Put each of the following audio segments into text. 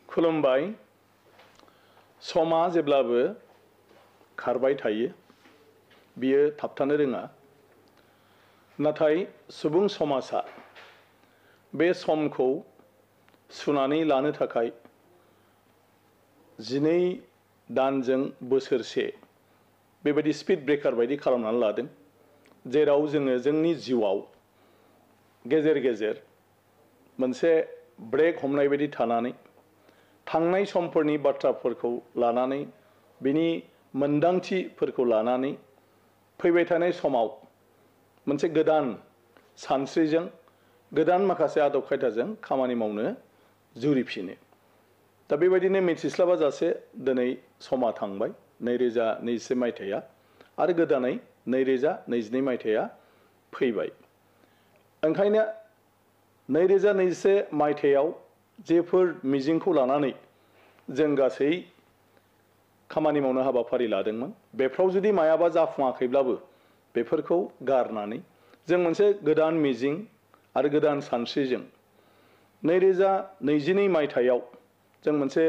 खुलुमबाय समा जेब्लाबो खारबाय थायो बियो थाबथानो रोङा नाथाय सुबुं समाजा बे समखौ सुनानै लानो थाखाय 12 दानजों बोसोरसे बेबायदि स्पीड ब्रेकार बायदि खालामनानै लादों जेराव जोङो जोंनि जिउआव गेजेर गेजेर मोनसे ब्रेक हमनाय बायदि थानानै थांनाय समफोरनि बाथ्राफोरखौ लानानै बिनि मोनदांथिफोरखौ लानानै फैबाय थानाय समाव मोनसे गोदान सानस्रिजों गोदान माखासे आदब खायदाजों खामानि मावनो जुरिफिनो दा बेबायदिनो मिथिस्लाबा जासे दिनै समा थांबाय 2021 मायथाइया आरो गोदानै 2022 मायथाइया फैबाय ओंखायनो 2021 मायथाइयाव जेफोर मिजिंखौ लानानै जों गासै खामानि मावनो हाबाफारि लादोंमोन बेफ्राव जुदि मायाबा जाफुङाखैब्लाबो बेफोरखौ गारनानै जों मोनसे गोदान मिजिं आरो गोदान सानस्रिजों 2022 मायथाइयाव जों मोनसे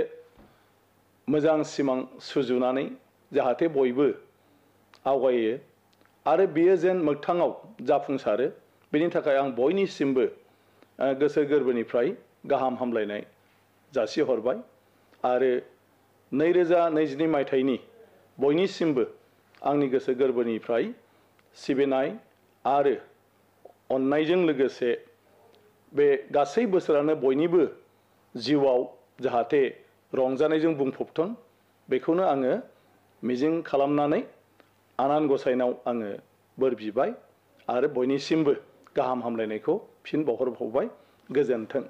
मोजां सिमां सुजुनानै जाहाथे बयबो आवगायो आरो बियो जेन मोगथाङाव जाफुंसारो बेनि थाखाय आं बयनिसिमबो गोसो गोरबोनिफ्राय गाहाम हामलायनाय जासिहरबाय आरो 2022 मायथाइनि बयनिसिमबो आंनि गोसो गोरबोनिफ्राय सिबिनाय आरो अननायजों लोगोसे बे गासै बोसोरानो बयनिबो जिउआव जाहाथे रंजानायजों बुंफबथों बेखौनो आङो मिजिं खालामनानै आनान गसाइनाव आङो बोर बिबाय आरो बयनिसिमबो गाहाम हामलायनायखौ फिन बावहरबावबाय गोजोन्थों।